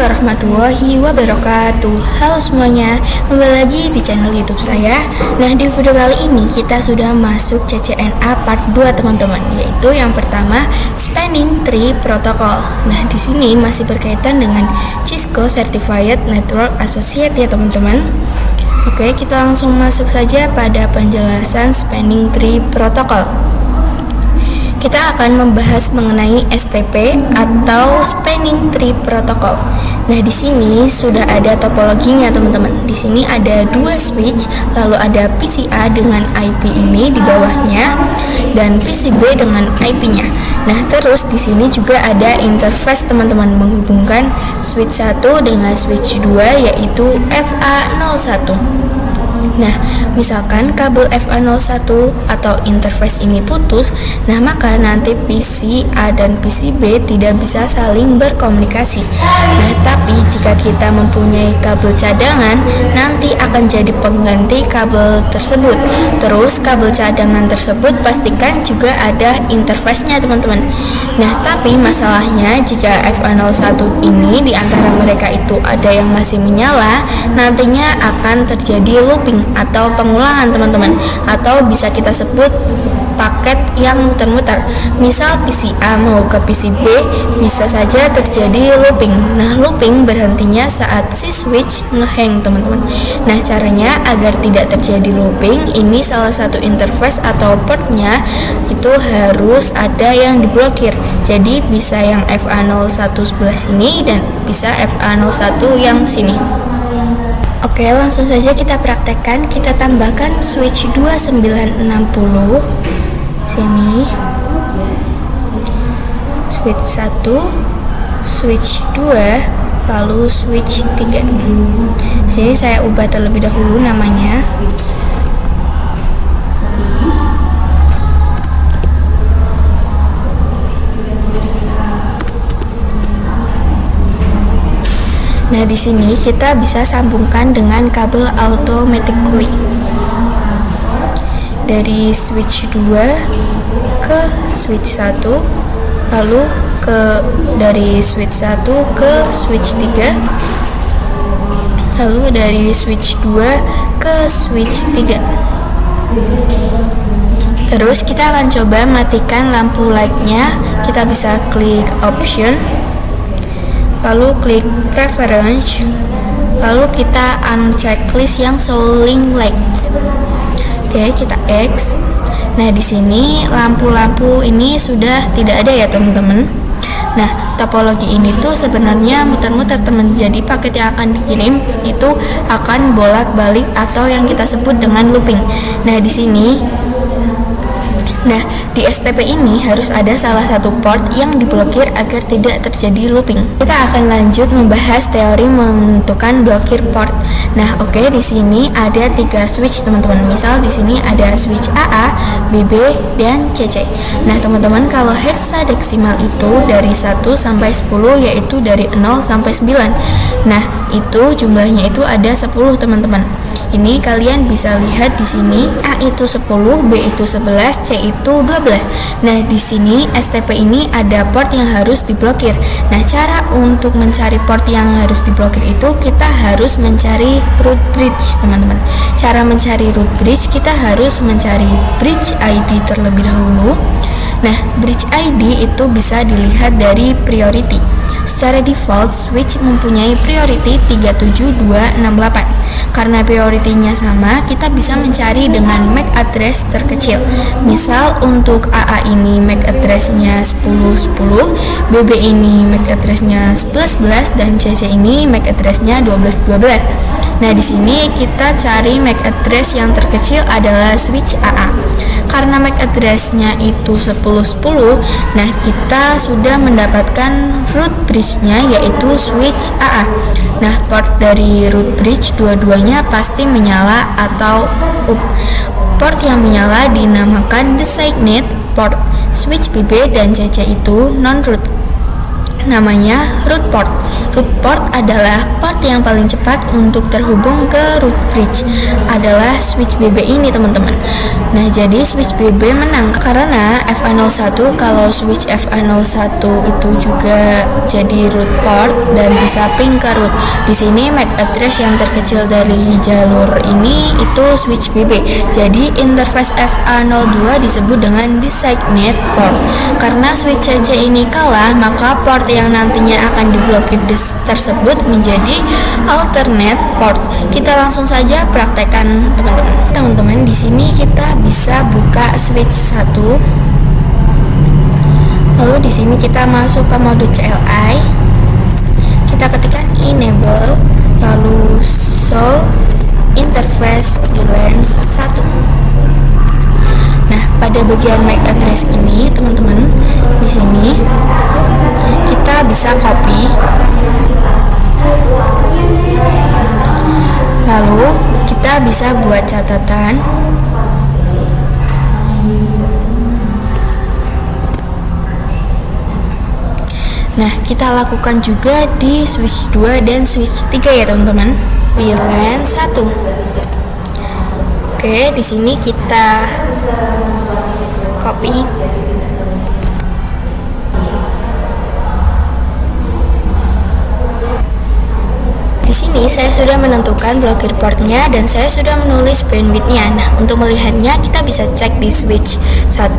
warahmatullahi wabarakatuh. Halo semuanya, kembali lagi di channel YouTube saya. Nah, di video kali ini kita sudah masuk CCNA part 2 teman-teman, yaitu yang pertama Spanning Tree Protocol. Nah, di sini masih berkaitan dengan Cisco Certified Network Associate ya teman-teman. Oke, kita langsung masuk saja pada penjelasan Spanning Tree Protocol. Kita akan membahas mengenai STP atau Spanning Tree Protocol. Nah, di sini sudah ada topologinya, teman-teman. Di sini ada dua switch, lalu ada PCA dengan IP ini di bawahnya dan PCB dengan IP-nya. Nah, terus di sini juga ada interface, teman-teman, menghubungkan switch 1 dengan switch 2 yaitu FA01. Nah, misalkan kabel FA01 atau interface ini putus, nah maka nanti PCA dan PCB tidak bisa saling berkomunikasi. Nah, tapi jika kita mempunyai kabel cadangan, nanti akan jadi pengganti kabel tersebut. Terus kabel cadangan tersebut pastikan juga ada interface-nya, teman-teman. Nah, tapi masalahnya jika FA01 ini di antara mereka itu ada yang masih menyala, nantinya akan terjadi looping atau pengulangan, teman-teman, atau bisa kita sebut paket yang muter-muter. Misal PCA mau ke PCB, bisa saja terjadi looping. Nah, looping berhentinya saat si switch ngehang, teman-teman. Nah, caranya agar tidak terjadi looping, ini salah satu interface atau portnya itu harus ada yang diblokir. Jadi bisa yang FA01 sebelah sini dan bisa FA01 yang sini. Oke, langsung saja kita praktekkan. Kita tambahkan switch 2960 sini, switch 1, switch 2, lalu switch 3. Sini saya ubah terlebih dahulu namanya. Nah, di sini kita bisa sambungkan dengan kabel automatically dari switch 2 ke switch 1, lalu dari switch 1 ke switch 3, lalu dari switch 2 ke switch 3. Terus kita akan coba matikan lampu light-nya. Kita bisa klik option, lalu klik preference, lalu kita unchecklist yang show link lights. Oke, kita X. Nah, di sini lampu-lampu ini sudah tidak ada ya, teman-teman. Nah, topologi ini tuh sebenarnya muter-muter, teman. Jadi paket yang akan dikirim itu akan bolak-balik atau yang kita sebut dengan looping. Nah, di sini di STP ini harus ada salah satu port yang diblokir agar tidak terjadi looping. Kita akan lanjut membahas teori menentukan blokir port. Nah, oke, di sini ada 3 switch, teman-teman. Misal di sini ada switch AA, BB, dan CC. Nah, teman-teman, kalau hexadeksimal itu dari 1 sampai 10, yaitu dari 0 sampai 9. Nah, itu jumlahnya itu ada 10, teman-teman. Ini kalian bisa lihat di sini A itu 10, B itu 11, C itu 12. Nah, di sini STP ini ada port yang harus diblokir. Nah, cara untuk mencari port yang harus diblokir itu kita harus mencari root bridge, teman-teman. Cara mencari root bridge kita harus mencari bridge ID terlebih dahulu. Nah, bridge ID itu bisa dilihat dari priority. Secara default, switch mempunyai priority 37268. Karena prioritinya sama, kita bisa mencari dengan MAC address terkecil. Misal untuk AA ini MAC address-nya 1010, BB ini MAC address-nya 1111, dan CC ini MAC address-nya 1212. Nah, di sini kita cari MAC address yang terkecil adalah switch AA. Karena MAC address-nya itu 1010, nah kita sudah mendapatkan root bridge-nya yaitu switch AA. Nah, port dari root bridge dua-duanya pasti menyala atau up. Port yang menyala dinamakan designated port. Switch BB dan CC itu non-root. namanya root port. Root port adalah port yang paling cepat untuk terhubung ke root bridge, adalah switch BB ini teman-teman. Nah, jadi switch BB menang karena FA01, kalau switch FA01 itu juga jadi root port dan bisa ping ke root. Di sini MAC address yang terkecil dari jalur ini itu switch BB. Jadi interface FA02 disebut dengan designated port. Karena switch CC ini kalah, maka port yang nantinya akan diblokir tersebut menjadi alternate port. Kita langsung saja praktekkan teman-teman. Teman-teman, di sini kita bisa buka switch 1. Lalu di sini kita masuk ke mode CLI. Kita ketikkan enable, lalu show interface VLAN 1. Nah, pada bagian MAC address ini, teman-teman, di sini kita bisa copy, lalu kita bisa buat catatan. Nah, kita lakukan juga di switch 2 dan switch 3 ya teman-teman. VLAN 1. Oke, di sini kita copy. Di sini saya sudah menentukan blokir portnya dan saya sudah menulis bandwidthnya. Nah, untuk melihatnya kita bisa cek di switch 1.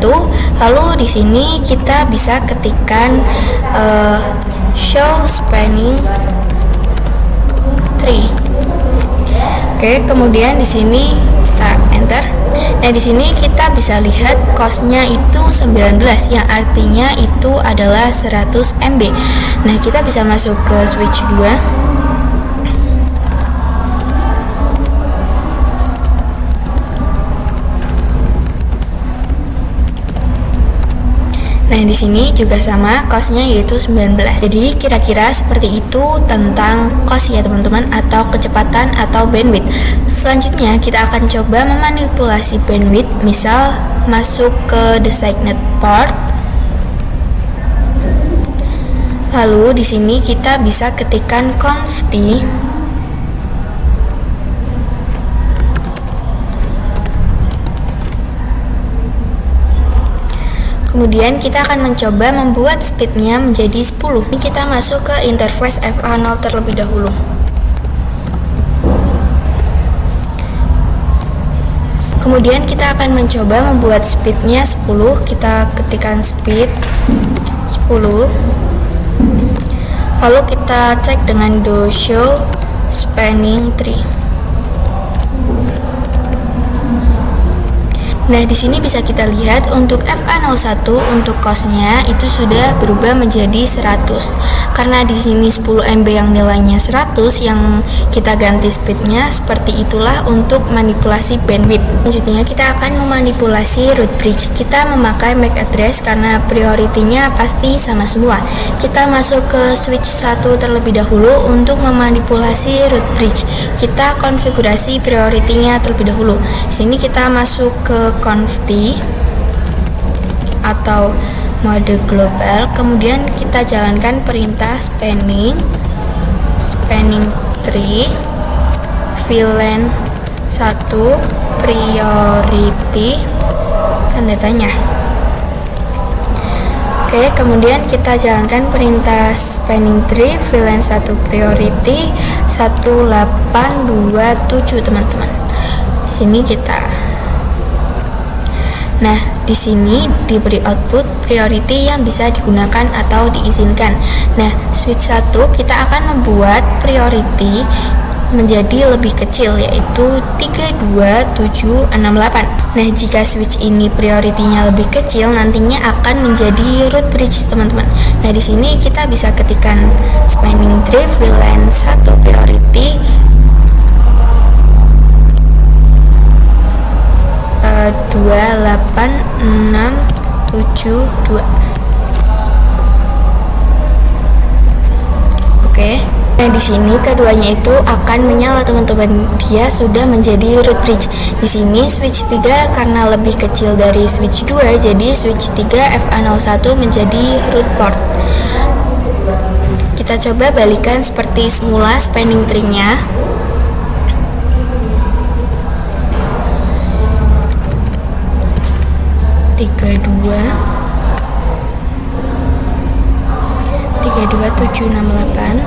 Lalu di sini kita bisa ketikkan show spanning tree. Oke, kemudian di sini kita enter. Nah, di sini kita bisa lihat cost-nya itu 19, yang artinya itu adalah 100 MB. Nah, kita bisa masuk ke switch 2. Nah, di sini juga sama, cost-nya yaitu 19. Jadi kira-kira seperti itu tentang cost ya teman-teman, atau kecepatan atau bandwidth. Selanjutnya kita akan coba memanipulasi bandwidth, misal masuk ke designated port. Lalu di sini kita bisa ketikkan conft. Kemudian kita akan mencoba membuat speednya menjadi 10. Ini kita masuk ke interface FA0 terlebih dahulu. Kemudian kita akan mencoba membuat speednya 10. Kita ketikkan speed 10. Lalu kita cek dengan do show spanning tree. Nah, di sini bisa kita lihat untuk FA01 untuk cost-nya itu sudah berubah menjadi 100. Karena di sini 10 MB yang nilainya 100, yang kita ganti speednya, seperti itulah untuk manipulasi bandwidth. Selanjutnya kita akan memanipulasi root bridge. Kita memakai MAC address karena prioritinya pasti sama semua. Kita masuk ke switch 1 terlebih dahulu untuk memanipulasi root bridge. Kita konfigurasi prioritinya terlebih dahulu. Di sini kita masuk ke conft atau mode global, kemudian kita jalankan perintah spanning tree VLAN 1 priority tanda tanya. Oke, kemudian kita jalankan perintah spanning tree VLAN 1 priority 1827 teman-teman. Sini kita. Nah, di sini diberi output priority yang bisa digunakan atau diizinkan. Nah, switch 1 kita akan membuat priority menjadi lebih kecil, yaitu 32768. Nah, jika switch ini prioritinya lebih kecil, nantinya akan menjadi root bridge teman-teman. Nah, di sini kita bisa ketikkan spanning tree VLAN 1 priority 28672. Oke. Nah, di sini keduanya itu akan menyala teman-teman. Dia sudah menjadi root bridge. Di sini switch 3 karena lebih kecil dari switch 2, jadi switch 3 FA01 menjadi root port. kita coba balikan seperti semula spanning tree-nya. Tiga dua 768.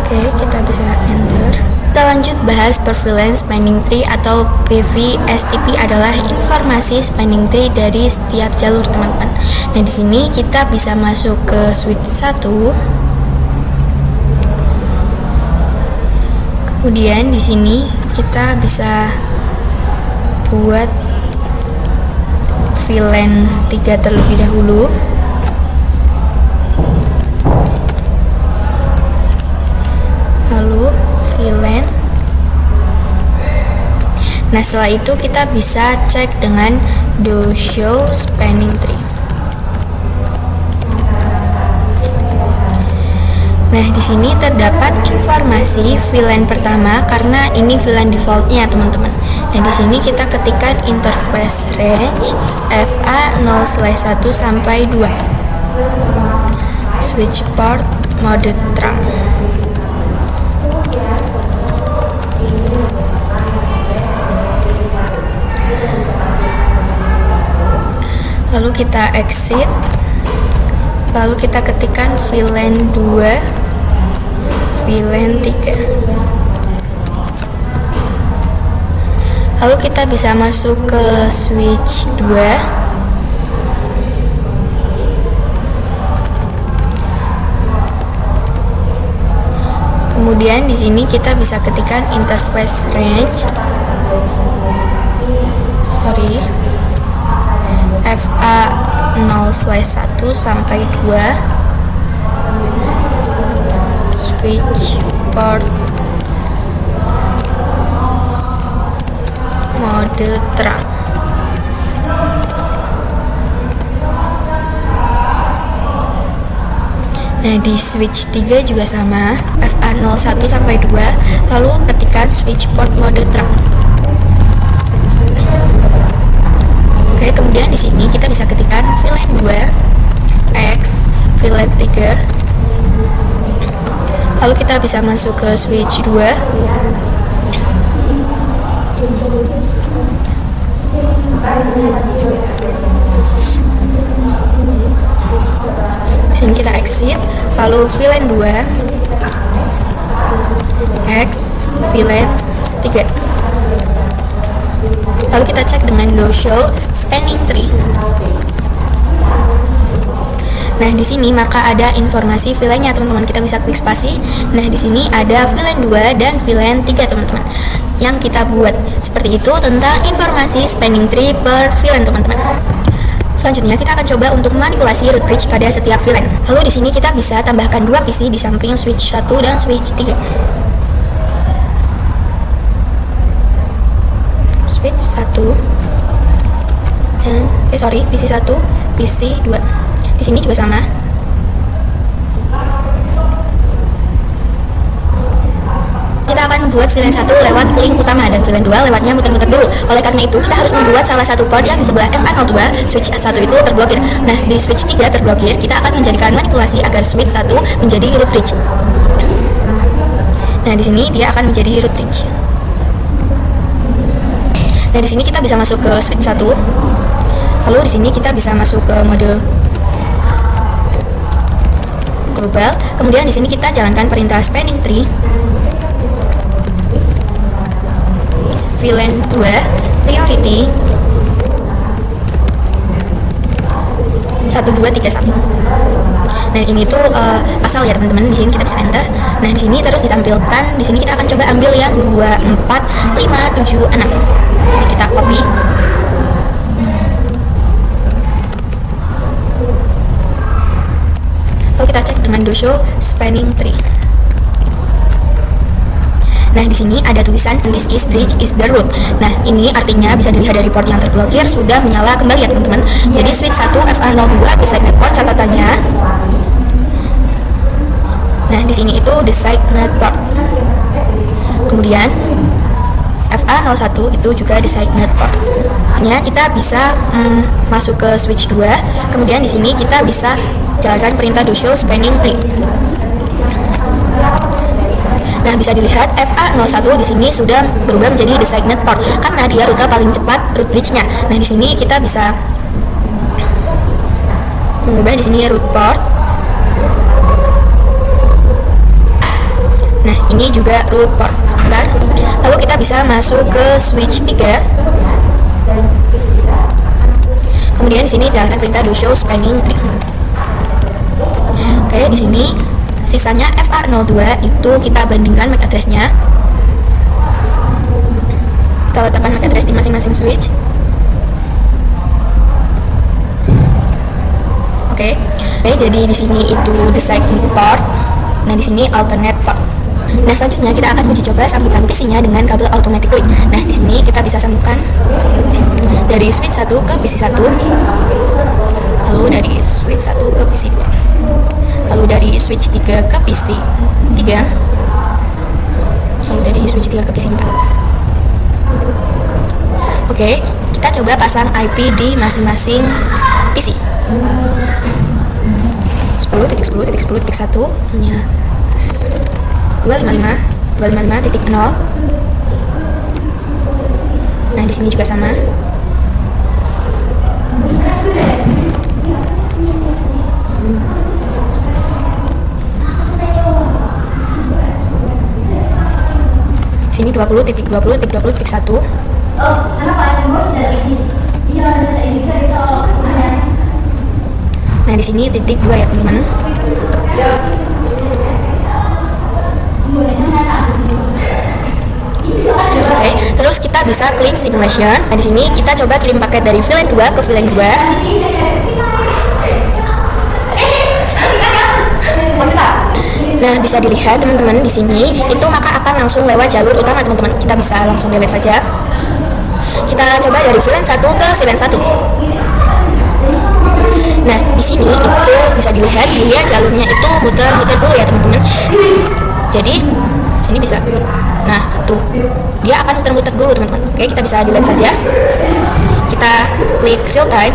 Oke, kita bisa enter. Kita lanjut bahas prevalence spanning tree atau PVSTP adalah informasi spanning tree dari setiap jalur teman-teman. Nah, di sini kita bisa masuk ke switch 1. Kemudian di sini kita bisa buat VLAN 3 terlebih dahulu. Lalu VLAN. Nah, setelah itu kita bisa cek dengan do show spanning tree. Nah, di sini terdapat informasi VLAN pertama karena ini VLAN defaultnya, teman-teman. Nah, di sini kita ketikkan interface range FA0/1 sampai 2. Switch port mode trunk. Lalu kita exit. Lalu kita ketikkan VLAN 2, VLAN 3. Lalu kita bisa masuk ke switch 2. Kemudian di sini kita bisa ketikkan interface range FA0/1 sampai 2. Switch port mode trunk. Nah, di switch 3 juga sama, FA01 sampai 2, lalu ketikkan switch port mode trunk. Oke, kemudian di sini kita bisa ketikkan VLAN 2 X VLAN 3. Lalu kita bisa masuk ke switch 2. Di sini kita exit, lalu VLAN 2 X VLAN 3. Lalu kita cek dengan do show spanning tree. Nah, di sini maka ada informasi VLAN-nya, teman-teman. Kita bisa klik spasi. Nah, di sini ada VLAN 2 dan VLAN 3, teman-teman, yang kita buat. Seperti itu tentang informasi spanning tree per VLAN, teman-teman. Selanjutnya kita akan coba untuk manipulasi root bridge pada setiap VLAN. Lalu di sini kita bisa tambahkan 2 PC di samping switch 1 dan switch 3. Switch 1 dan PC 1, PC 2. Di sini juga sama. Kita akan membuat VLAN 1 lewat link utama dan VLAN 2 lewatnya muter-muter dulu. Oleh karena itu, kita harus membuat salah satu port yang di sebelah FA02 switch 1 itu terblokir. Nah, di switch 3 terblokir, kita akan menjadikan manipulasi agar switch 1 menjadi root bridge. Nah, di sini dia akan menjadi root bridge. Nah, di sini kita bisa masuk ke switch 1. Lalu di sini kita bisa masuk ke mode global. Kemudian di sini kita jalankan perintah spanning tree. VLAN 2 priority 1231. Nah, ini tuh asal ya, teman-teman. Di sini kita bisa enter. Nah, di sini terus ditampilkan. Di sini kita akan coba ambil yang 24576. Ini kita copy. Lalu kita cek dengan do show spanning tree. Nah, di sini ada tulisan this is bridge is the root. Nah, ini artinya bisa dilihat dari port yang terblokir sudah menyala kembali ya, teman-teman. Jadi switch 1 FA02 di segment port catatannya. Nah, di sini itu the segment port. Kemudian FA01 itu juga designated port. Kita bisa masuk ke switch 2. Kemudian di sini kita bisa jalankan perintah do show spanning tree. Nah, bisa dilihat FA01 di sini sudah berubah menjadi designated port karena dia rute paling cepat root bridge-nya. Nah, di sini kita bisa mengubah di sini root port. Nah, ini juga root port. Sebentar. Lalu kita bisa masuk ke switch 3. Kemudian di sini jalankan perintah do show spanning tree. Oke, di sini sisanya FA02 itu kita bandingkan MAC address-nya. Kita letakkan MAC address di masing-masing switch. Oke, jadi di sini itu designated port. Nah, di sini alternate port. Nah, selanjutnya kita akan uji coba sambungkan PC-nya dengan kabel automatically. Nah, di sini kita bisa sambungkan dari switch 1 ke PC 1, lalu dari switch 1 ke PC 2, lalu dari switch 3 ke PC 3, lalu dari switch 3 ke PC 4. Oke, kita coba pasang IP di masing-masing PC. 10.10.10.1 nya 255.255.0. Nah, di sini juga sama. Sini 20.20.20.1. Nah, di sini titik 2 ya, teman-teman. Oke, terus kita bisa klik simulation. Nah, di sini kita coba kirim paket dari VLAN 2 ke VLAN 2. Nah, bisa dilihat teman-teman di sini itu maka akan langsung lewat jalur utama, teman-teman. Kita bisa langsung delete saja. Kita coba dari VLAN 1 ke VLAN 1. Nah, di sini itu bisa dilihat dia jalurnya itu muter-muter dulu ya, teman-teman. Jadi sini bisa. Nah, tuh dia akan muter-muter dulu, teman-teman. Oke, kita bisa delete saja. Kita klik real time.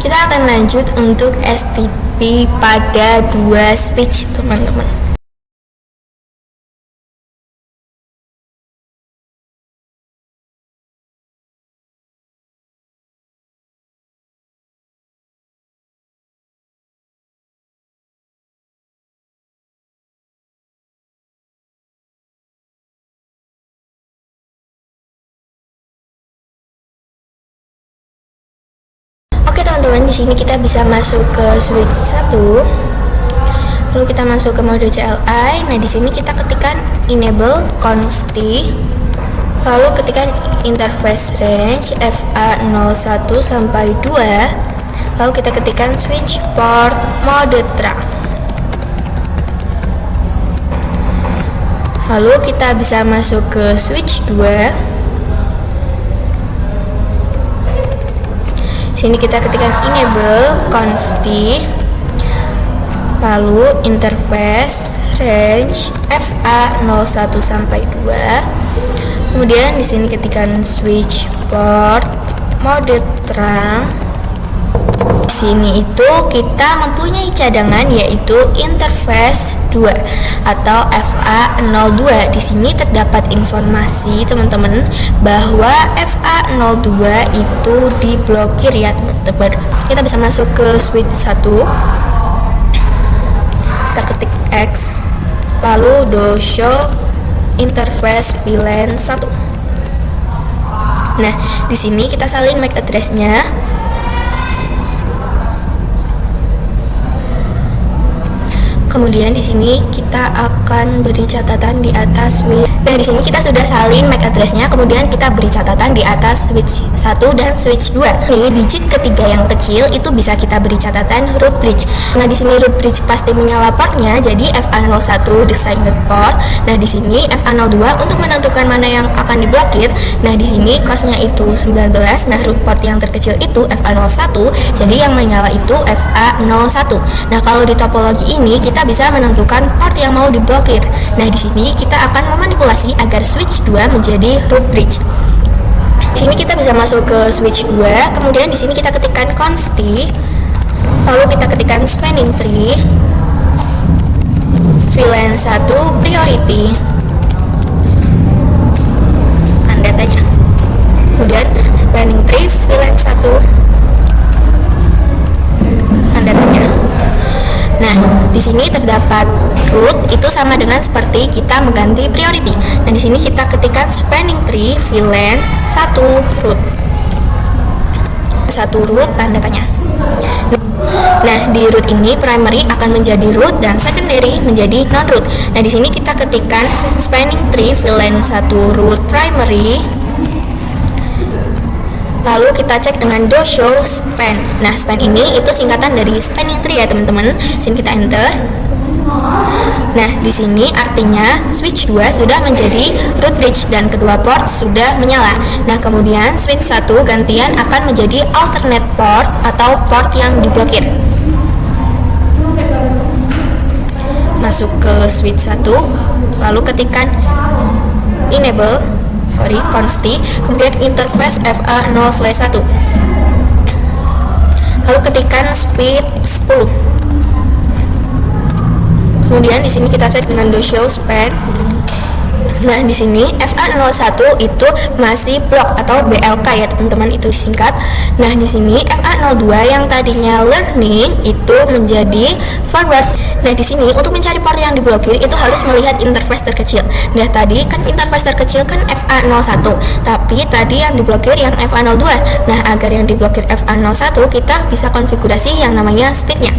Kita akan lanjut untuk STP pada 2 switch, teman-teman. Teman-teman, di sini kita bisa masuk ke switch 1. Lalu kita masuk ke mode CLI. Nah, di sini kita ketikkan enable conft. Lalu ketikkan interface range FA01 sampai 2. Lalu kita ketikkan switch port mode terang. Lalu kita bisa masuk ke switch 2. Sini kita ketikkan enable conft, lalu interface range FA01 sampai 2. Kemudian di sini ketikkan switch port mode terang. Di sini itu kita mempunyai cadangan yaitu interface 2 atau FA02. Di sini terdapat informasi teman-teman bahwa FA02 itu diblokir ya, teman-teman. Kita bisa masuk ke switch 1. Kita ketik X lalu do show interface VLAN 1. Nah, di sini kita salin MAC address-nya. Kemudian di sini kita akan beri catatan di atas switch. Nah, di sini kita sudah salin MAC address-nya, kemudian kita beri catatan di atas switch 1 dan switch 2. Nih, digit ketiga yang kecil itu bisa kita beri catatan root bridge. Nah, di sini root bridge pasti menyala portnya, jadi FA01 designated port. Nah, di sini FA02 untuk menentukan mana yang akan diblokir. Nah, di sini costnya itu 19. Nah, root port yang terkecil itu FA01, jadi yang menyala itu FA01. Nah, kalau di topologi ini kita kita bisa menentukan port yang mau diblokir. Nah, di sini kita akan memanipulasi agar switch 2 menjadi root bridge. Di sini kita bisa masuk ke switch 2, kemudian di sini kita ketikkan conf t, lalu kita ketikkan spanning tree, VLAN 1 priority, tanda tanya. Kemudian spanning tree VLAN 1 tanda tanya. Nah, di sini terdapat root itu sama dengan seperti kita mengganti priority. Nah, di sini kita ketikkan spanning tree VLAN 1 root. 1 root tanda tanya. Nah, di root ini primary akan menjadi root dan secondary menjadi non root. Nah, di sini kita ketikkan spanning tree VLAN 1 root primary. Lalu kita cek dengan do show span. Nah, span ini itu singkatan dari spanning tree ya teman-teman. Sini kita enter. Nah, di sini artinya switch 2 sudah menjadi root bridge dan kedua port sudah menyala. Nah, kemudian switch 1 gantian akan menjadi alternate port atau port yang diblokir. Masuk ke switch 1, lalu ketikkan conf t, kemudian interface FA0/1, lalu ketikkan speed 10. Kemudian di sini kita cek dengan do show span. Nah, di sini FA01 itu masih block atau BLK ya teman-teman, itu disingkat. Nah, di sini FA02 yang tadinya learning itu menjadi forward. Nah, di sini untuk mencari port yang diblokir itu harus melihat interface terkecil. Nah, tadi kan interface terkecil kan FA01, tapi tadi yang diblokir yang FA02. Nah, agar yang diblokir FA01 kita bisa konfigurasi yang namanya speednya.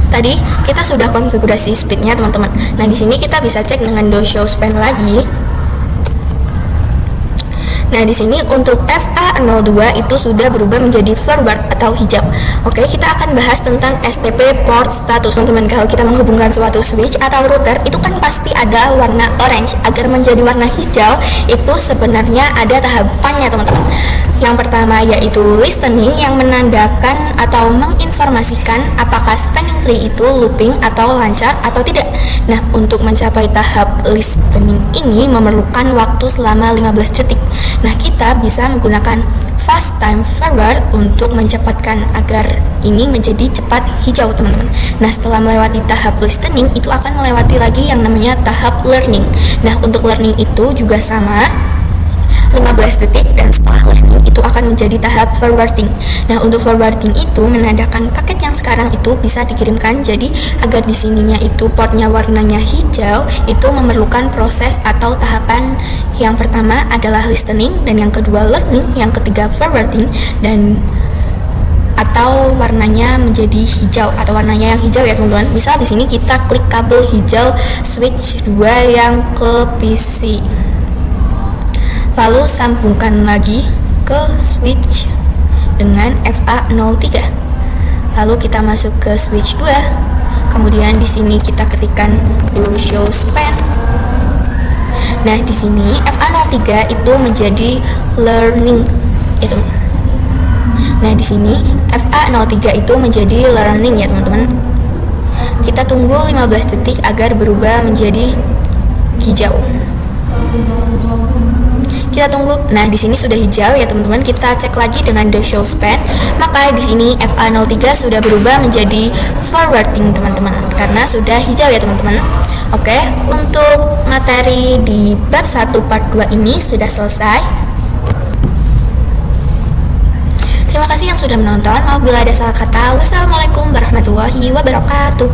Tadi kita sudah konfigurasi speednya teman-teman. Nah, di sini kita bisa cek dengan do show span lagi. Nah, di sini untuk FA02 itu sudah berubah menjadi forward atau hijau. Oke, kita akan bahas tentang STP port status. Teman-teman, kalau kita menghubungkan suatu switch atau router itu kan pasti ada warna orange. Agar menjadi warna hijau itu sebenarnya ada tahapannya teman-teman. Yang pertama yaitu listening yang menandakan atau menginformasikan apakah spanning tree itu looping atau lancar atau tidak. Nah, untuk mencapai tahap listening ini memerlukan waktu selama 15 detik. Nah, kita bisa menggunakan fast time forward untuk mencepatkan agar ini menjadi cepat hijau teman-teman. Nah, setelah melewati tahap listening itu akan melewati lagi yang namanya tahap learning. Nah, untuk learning itu juga sama 15 detik dan setelah learning itu akan menjadi tahap forwarding. Nah, untuk forwarding itu menandakan paket yang sekarang itu bisa dikirimkan. Jadi agar di sininya itu portnya warnanya hijau itu memerlukan proses atau tahapan yang pertama adalah listening, dan yang kedua learning, yang ketiga forwarding, dan atau warnanya menjadi hijau atau warnanya yang hijau ya teman-teman. Misal di sini kita klik kabel hijau switch 2 yang ke PC. Lalu sambungkan lagi ke switch dengan FA03. Lalu kita masuk ke switch 2. Kemudian di sini kita ketikkan do show span. Nah, di sini FA03 itu menjadi learning itu. Nah, di sini FA03 itu menjadi learning ya teman-teman. Kita tunggu 15 detik agar berubah menjadi hijau. Kita tunggu. Nah, di sini sudah hijau ya teman-teman. Kita cek lagi dengan do show span. Maka di sini FA03 sudah berubah menjadi forwarding teman-teman, karena sudah hijau ya teman-teman. Oke, untuk materi di bab 1 part 2 ini sudah selesai. Terima kasih yang sudah menonton. Apabila ada salah kata, wassalamualaikum warahmatullahi wabarakatuh.